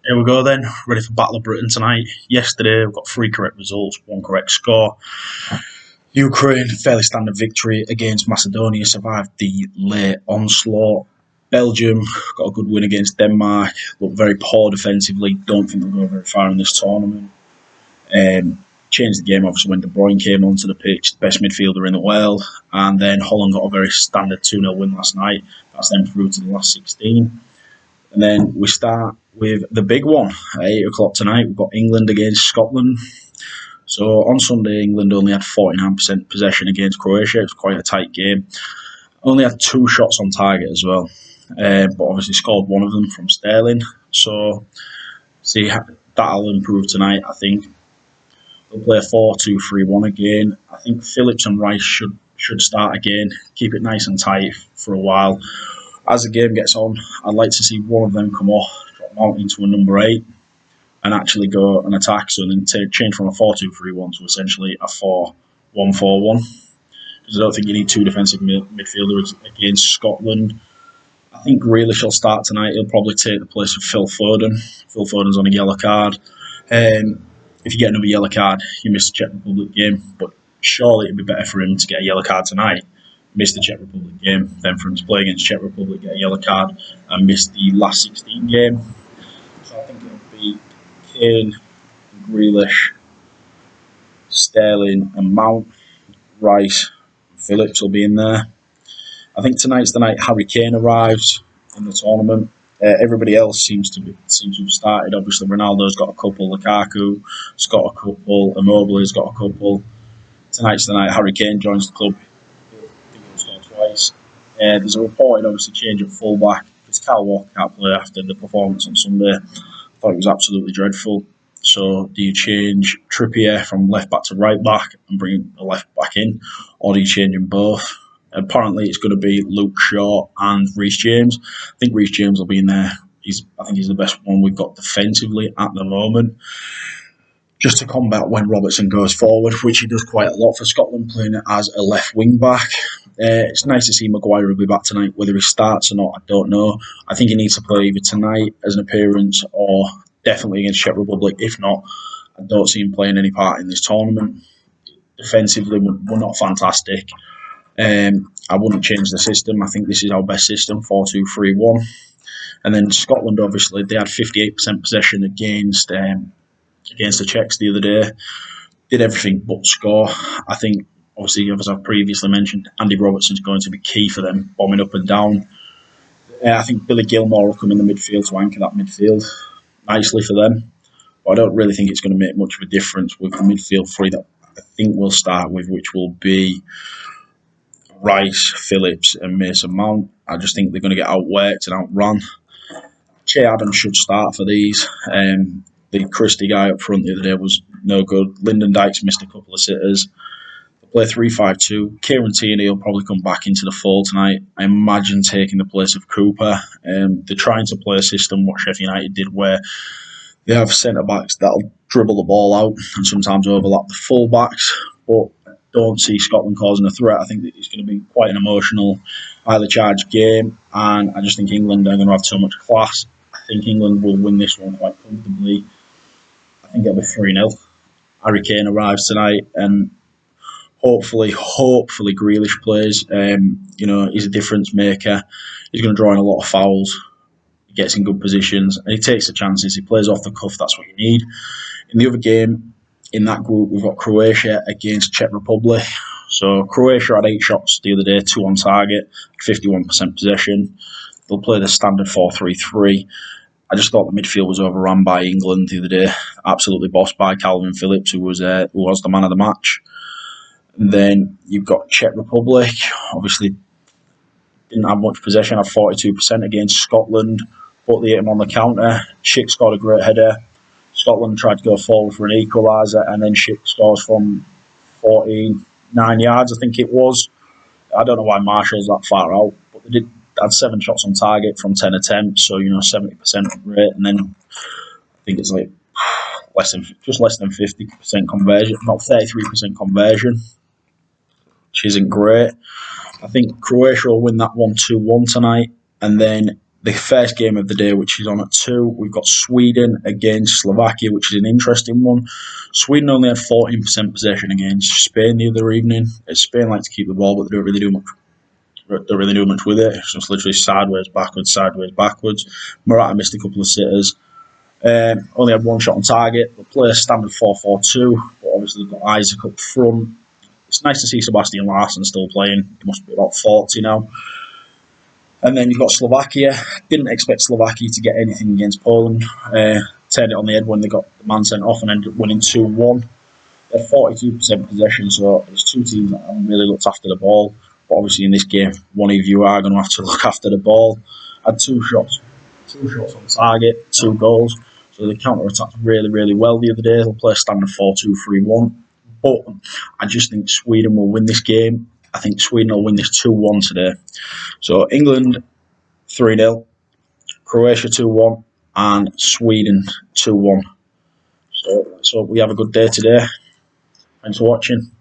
Here we go then, ready for Battle of Britain tonight. Yesterday we've got 3 correct results, 1 correct score. Ukraine, fairly standard victory against Macedonia, survived the late onslaught. Belgium got a good win against Denmark, looked very poor defensively, don't think they'll go very far in this tournament. Changed the game obviously when De Bruyne came onto the pitch, the best midfielder in the world, and then Holland got a very standard 2-0 win last night. That's them through to the last 16. And then we start with the big one at 8 o'clock tonight. We've got England against Scotland. So on Sunday, England only had 49% possession against Croatia. It was quite a tight game. Only had 2 shots on target as well. But obviously scored one of them from Sterling. So see, that'll improve tonight, I think. They'll play a 4-2-3-1 again. I think Phillips and Rice should start again. Keep it nice and tight for a while. As the game gets on, I'd like to see one of them come off, drop Mount into a number 8, and actually go and attack. So then change from a 4-2-3-1 to essentially a 4-1-4-1. Because I don't think you need 2 defensive midfielders against Scotland. I think Grealish will start tonight. He'll probably take the place of Phil Foden. Phil Foden's on a yellow card. If you get another yellow card, you miss the Czech Republic game. But surely it'd be better for him to get a yellow card tonight, miss the Czech Republic game, then for him to play against Czech Republic, get a yellow card, and miss the last 16 game. So I think it'll be Kane, Grealish, Sterling, and Mount. Rice, and Phillips will be in there. I think tonight's the night Harry Kane arrives in the tournament. Everybody else seems to have started. Obviously, Ronaldo's got a couple, Lukaku's got a couple, Immobile's got a couple. Tonight's the night Harry Kane joins the club. I think he'll score twice. There's a reported, obviously, change at fullback because Kyle Walker can't play after the performance on Sunday. I thought it was absolutely dreadful. So, do you change Trippier from left back to right back and bring the left back in, or do you change them both? Apparently, it's going to be Luke Shaw and Reece James. I think Reece James will be in there. I think he's the best one we've got defensively at the moment, just to combat when Robertson goes forward, which he does quite a lot for Scotland, playing as a left wing back. It's nice to see Maguire will be back tonight. Whether he starts or not, I don't know. I think he needs to play either tonight as an appearance or definitely against Czech Republic. If not, I don't see him playing any part in this tournament. Defensively, we're not fantastic. I wouldn't change the system. I think this is our best system, 4-2-3-1. And then Scotland, obviously, they had 58% possession against the Czechs the other day. Did everything but score. I think, obviously, as I've previously mentioned, Andy Robertson's going to be key for them, bombing up and down. I think Billy Gilmore will come in the midfield to anchor that midfield nicely for them. But I don't really think it's going to make much of a difference with the midfield 3 that I think we'll start with, which will be Rice, Phillips and Mason Mount. I just think they're going to get outworked and outrun. Che Adams should start for these. The Christie guy up front the other day was no good. Lyndon Dykes missed a couple of sitters. They play 3-5-2. Kieran Tierney will probably come back into the fold tonight. I imagine taking the place of Cooper. They're trying to play a system what Sheffield United did, where they have centre-backs that'll dribble the ball out and sometimes overlap the full-backs. But don't see Scotland causing a threat. I think that it's going to be quite an emotional, highly charged game, and I just think England are going to have so much class. I think England will win this one quite comfortably. I think it'll be 3-0. Harry Kane arrives tonight, and hopefully Grealish plays. He's a difference maker. He's going to draw in a lot of fouls. He gets in good positions, and he takes the chances. He plays off the cuff. That's what you need. In the other game, in that group, we've got Croatia against Czech Republic. So Croatia had 8 shots the other day, 2 on target, 51% possession. They'll play the standard 4-3-3. I just thought the midfield was overrun by England the other day. Absolutely bossed by Calvin Phillips, who was the man of the match. And then you've got Czech Republic. Obviously, didn't have much possession, had 42% against Scotland. But they hit him on the counter. Schick scored a great header. Scotland tried to go forward for an equaliser, and then Schick scores from 49 yards, I think it was. I don't know why Marshall's that far out, but they had 7 shots on target from 10 attempts, so 70% rate, and then I think it's like less than 50% conversion, not 33% conversion, which isn't great. I think Croatia will win that 1-2-1 tonight, and then the first game of the day, which is on at 2. We've got Sweden against Slovakia, which is an interesting one. Sweden only had 14% possession against Spain the other evening. Spain like to keep the ball, but they don't really do much. Don't really do much with it. It's just literally sideways, backwards, sideways, backwards. Morata missed a couple of sitters. Only had one shot on target. The player standard 4-4-2, but obviously they've got Isaac up front. It's nice to see Sebastian Larsson still playing. He must be about 40 now. And then you've got Slovakia. Didn't expect Slovakia to get anything against Poland. Turned it on the head when they got the man sent off and ended up winning 2-1. They had 42% possession, so it's two teams that haven't really looked after the ball. But obviously in this game, one of you are going to have to look after the ball. Had two shots on target, 2 goals. So they counter-attacked really, really well the other day. They'll play a standard 4-2-3-1. But I just think Sweden will win this game. I think Sweden will win this 2-1 today. So England 3-0, Croatia 2-1, and Sweden 2-1. So we have a good day today. Thanks for watching.